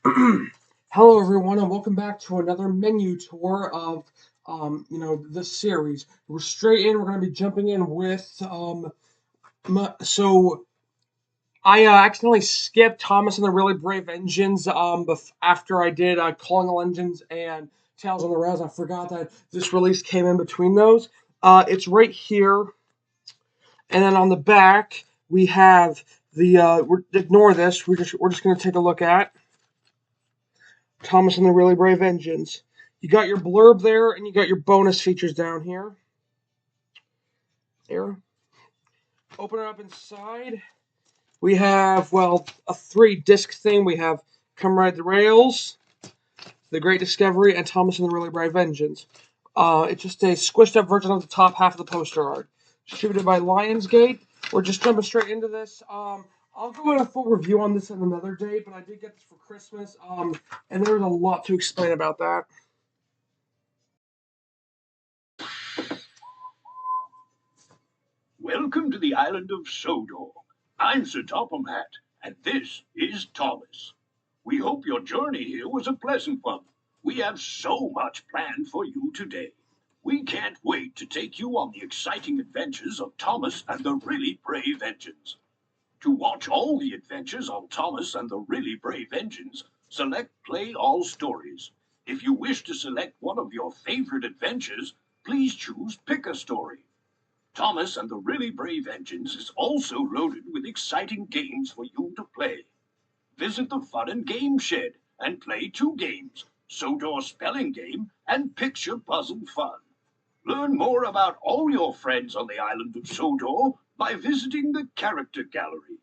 Hello, everyone, and welcome back to another menu tour of, this series. We're straight in. We're going to be jumping in with, so I accidentally skipped Thomas and the Really Brave Engines, after I did Calling All Engines and Tales on the Rails. I forgot that this release came in between those. It's right here, and then on the back we have ignore this. We're just going to take a look at Thomas and the Really Brave Engines. You got your blurb there, and you got your bonus features down here. There. Open it up inside. We have, well, a 3-disc thing. We have Come Ride the Rails, The Great Discovery, and Thomas and the Really Brave Engines. It's just a squished up version of the top half of the poster art. Distributed by Lionsgate. We're just jumping straight into this. I'll go in a full review on this at another day, but I did get this for Christmas, and there's a lot to explain about that. Welcome to the island of Sodor. I'm Sir Topham Hatt, and this is Thomas. We hope your journey here was a pleasant one. We have so much planned for you today. We can't wait to take you on the exciting adventures of Thomas and the Really Brave Engines. To watch all the adventures of Thomas and the Really Brave Engines, select Play All Stories. If you wish to select one of your favorite adventures, please choose Pick a Story. Thomas and the Really Brave Engines is also loaded with exciting games for you to play. Visit the Fun and Game Shed and play 2 games, Sodor Spelling Game and Picture Puzzle Fun. Learn more about all your friends on the island of Sodor by visiting the Character Gallery.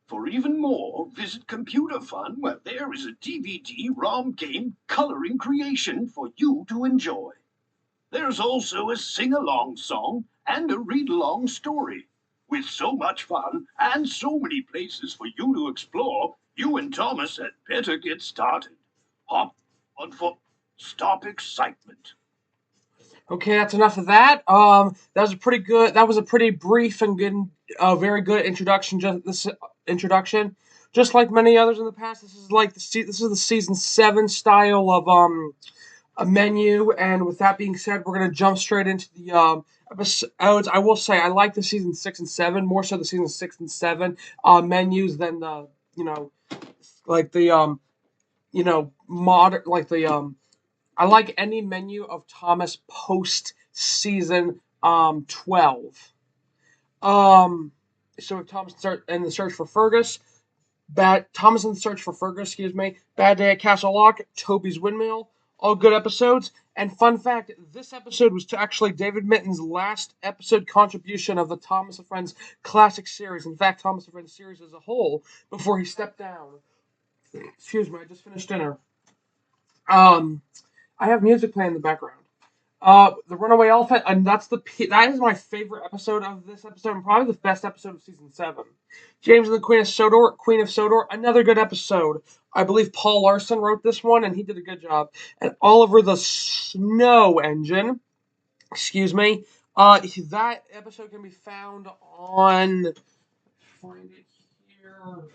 For even more, visit Computer Fun, where there is a DVD-ROM game coloring creation for you to enjoy. There's also a sing-along song and a read-along story. With so much fun and so many places for you to explore, you and Thomas had better get started. Hop on foot. Stop excitement. Okay, that's enough of that. That was a pretty good. That was a pretty brief and good, very good introduction. Just this introduction, just like many others in the past. This is the season 7 style of a menu. And with that being said, we're gonna jump straight into the episodes. I will say I like the season 6 and 7 more so the season 6 and 7 menus than the like the modern like the I like any menu of Thomas post season 12. Um, so Thomas in the search for Fergus, bad Thomas in the search for Fergus, excuse me, Bad Day at Castle Lock, Toby's Windmill, all good episodes. And fun fact, this episode was to actually David Mitten's last episode contribution of the Thomas and Friends classic series. In fact, Thomas and Friends series as a whole before he stepped down. Excuse me, I just finished dinner. Um, I have music playing in the background. The Runaway Elephant, and that is my favorite episode of this episode, and probably the best episode of season 7. James and the Queen of Sodor, another good episode. I believe Paul Larson wrote this one, and he did a good job. And Oliver the Snow Engine, excuse me, that episode can be found on. Find it here.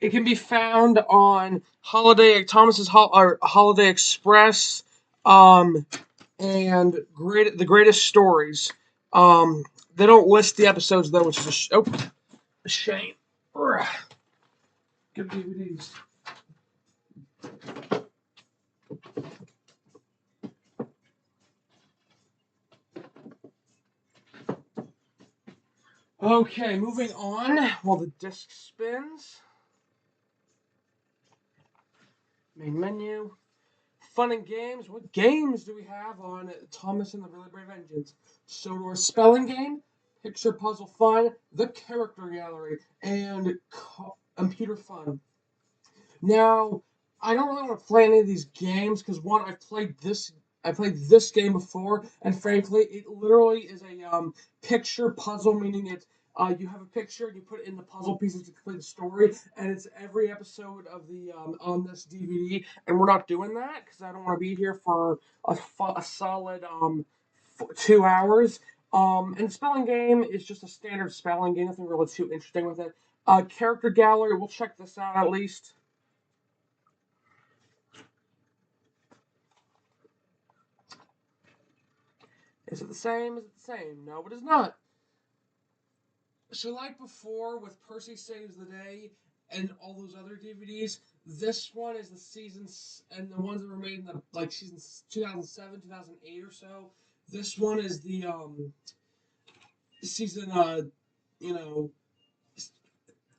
It can be found on Holiday Express, and the greatest stories. They don't list the episodes though, which is a shame. Good DVDs. Okay, moving on while the disc spins. Main menu. Fun and games. What games do we have on Thomas and the Really Brave Engines? Sodor Spelling Game, Picture Puzzle Fun, The Character Gallery, and Computer Fun. Now, I don't really want to play any of these games because one, I played this game before, and frankly, it literally is a picture puzzle, meaning it's You have a picture and you put it in the puzzle pieces to complete the story, and it's every episode of the on this DVD. And we're not doing that because I don't want to be here for a solid 2 hours. And the spelling game is just a standard spelling game. Nothing really too interesting with it. Character gallery. We'll check this out at least. Is it the same? Is it the same? No, it is not. So, like before with Percy Saves the Day and all those other DVDs, this one is the seasons and the ones that were made in the like seasons 2007, 2008 or so. This one is the season you know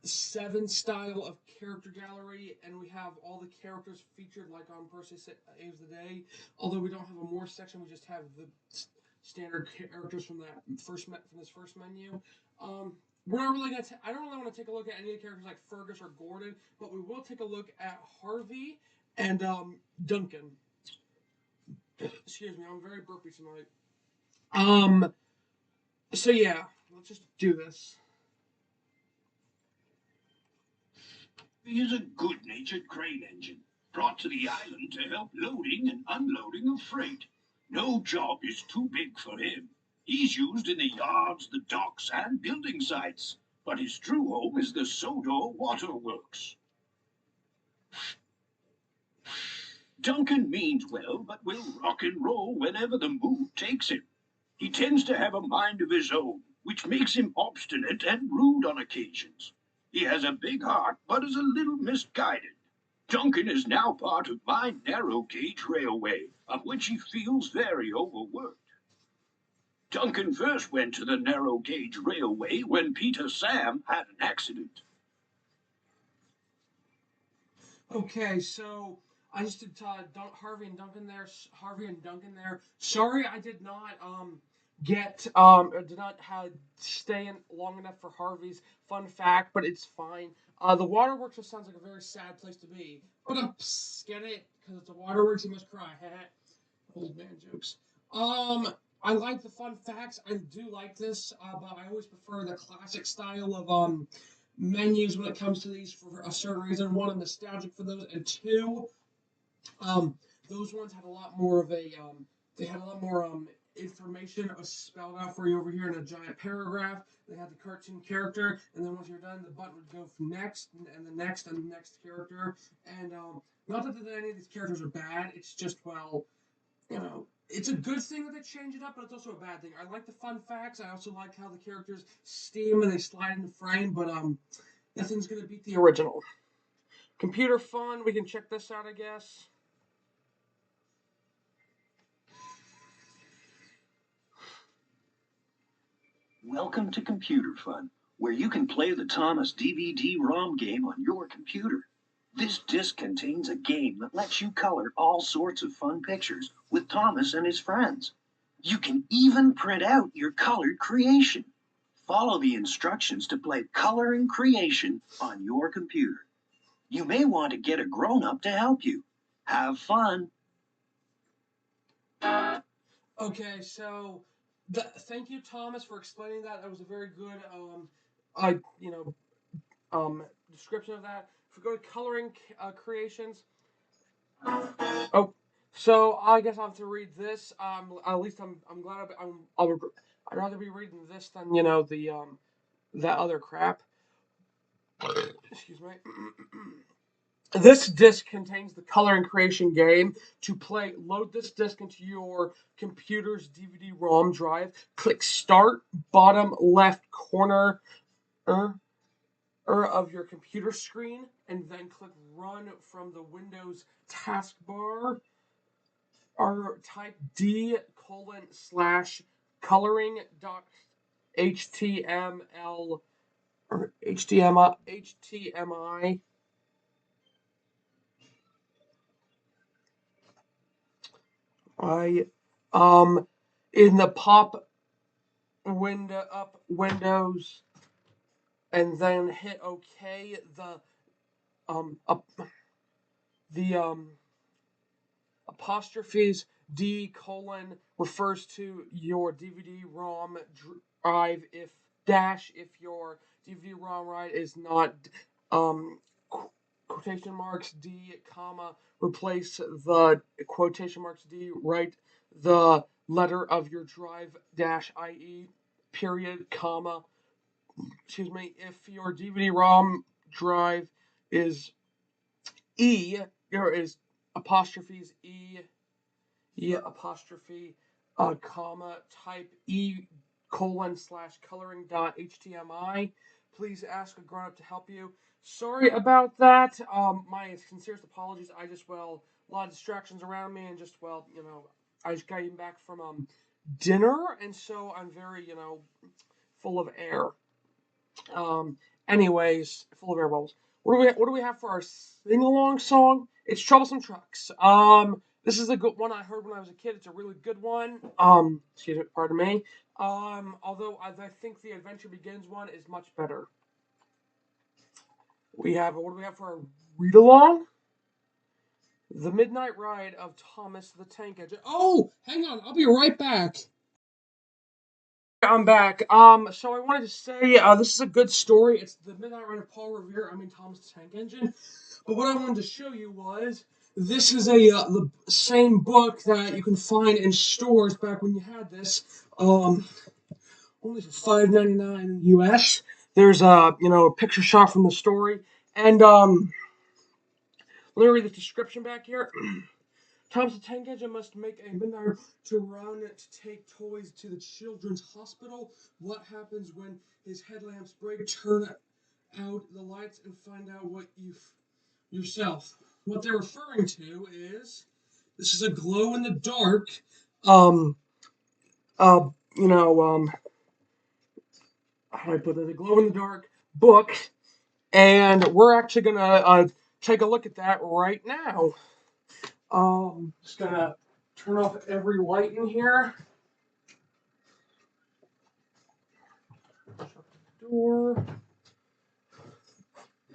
7 style of character gallery, and we have all the characters featured like on Percy Saves the Day. Although we don't have a more section, we just have the standard characters from this first menu. Um, we're not really I don't really want to take a look at any of the characters like Fergus or Gordon, but we will take a look at Harvey and Duncan. Excuse me, I'm very burpy tonight. Um, so yeah, let's just do this. He is a good-natured crane engine, brought to the island to help loading and unloading of freight. No job is too big for him. He's used in the yards, the docks, and building sites, but his true home is the Sodor Waterworks. Duncan means well, but will rock and roll whenever the mood takes him. He tends to have a mind of his own, which makes him obstinate and rude on occasions. He has a big heart, but is a little misguided. Duncan is now part of my narrow gauge railway, of which he feels very overworked. Duncan first went to the narrow gauge railway when Peter Sam had an accident. Okay, so I just did Harvey and Duncan there. Harvey and Duncan there. Sorry, I did not did not have stay in long enough for Harvey's fun fact, but it's fine. The waterworks just sounds like a very sad place to be. But get it? Because it's a waterworks, you must cry. Old man jokes. I like the fun facts. I do like this, but I always prefer the classic style of menus when it comes to these for a certain reason. One, I'm nostalgic for those, and two, um, those ones had a lot more of a they had a lot more information spelled out for you over here in a giant paragraph. They had the cartoon character, and then once you're done, the button would go from next and the next and the next character. And not that any of these characters are bad. It's just it's a good thing that they change it up, but it's also a bad thing. I like the fun facts. I also like how the characters steam and they slide into frame, but nothing's gonna beat the original. Computer fun. We can check this out, I guess. Welcome to Computer Fun, where you can play the Thomas DVD-ROM game on your computer. This disc contains a game that lets you color all sorts of fun pictures with Thomas and his friends. You can even print out your colored creation. Follow the instructions to play Coloring Creation on your computer. You may want to get a grown-up to help you. Have fun! Okay, so thank you, Thomas, for explaining that. That was a very good I description of that. If we go to coloring creations, oh, so I guess I'll have to read this. At least I'm glad I'd rather be reading this than the that other crap. Excuse me. This disc contains the color and creation game. To play, load this disc into your computer's DVD-ROM drive. Click Start, bottom left corner of your computer screen, and then click Run from the Windows taskbar. Or type d:/coloring.html or HTMI. I in the pop Windows, and then hit OK. The apostrophes D: refers to your DVD-ROM drive if dash if your DVD-ROM right is not um, quotation marks D, comma, replace the quotation marks D, write the letter of your drive dash IE, period, comma, excuse me, if your DVD-ROM drive is E, or is apostrophes E apostrophe, comma, type E colon slash coloring dot HTML. Please ask a grown up to help you. Sorry about that. My sincerest apologies. A lot of distractions around me, and I just got even back from dinner, and so I'm very, full of air. Anyways, full of air bubbles. What do we have for our sing along song? It's Troublesome Trucks. This is a good one I heard when I was a kid. It's a really good one. Excuse me, pardon me. Although I think the Adventure Begins one is much better. What do we have for our read along? The Midnight Ride of Thomas the Tank Engine. Oh, hang on, I'll be right back. I'm back. So I wanted to say this is a good story. It's the Midnight Run of Paul Revere. Thomas the Tank Engine. But what I wanted to show you was this is the same book that you can find in stores back when you had this. Only for $5.99 US. There's a picture shot from the story, and let me read the description back here. Thomas the Tank Engine must make a midnight to run to take toys to the children's hospital. What happens when his headlamps break? Turn out the lights and find out what yourself. What they're referring to is this is a glow in the dark, um, uh, you know, how do I put it? A glow in the dark book, and we're actually gonna take a look at that right now. Just gonna turn off every light in here. Shut the door.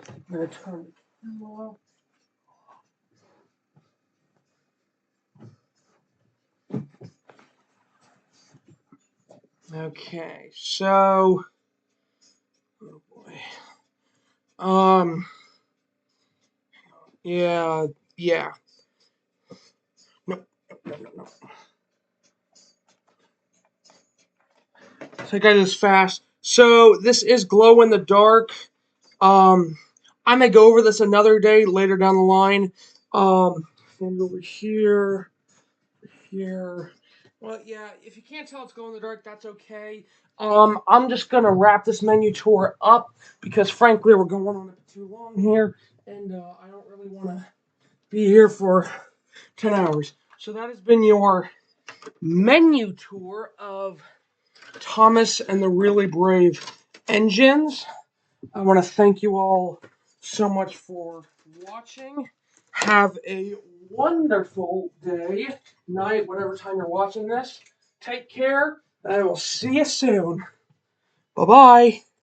I'm gonna turn the camera off. Okay, so oh boy. Yeah, yeah. No, no. Take I this fast. So this is glow in the dark. I may go over this another day later down the line. And over here, here. Well, yeah. If you can't tell it's glow in the dark, that's okay. I'm just gonna wrap this menu tour up because, frankly, we're going on a bit too long here, and I don't really want to be here for 10 hours. So that has been your menu tour of Thomas and the Really Brave Engines. I want to thank you all so much for watching. Have a wonderful day, night, whatever time you're watching this. Take care, and I will see you soon. Bye-bye.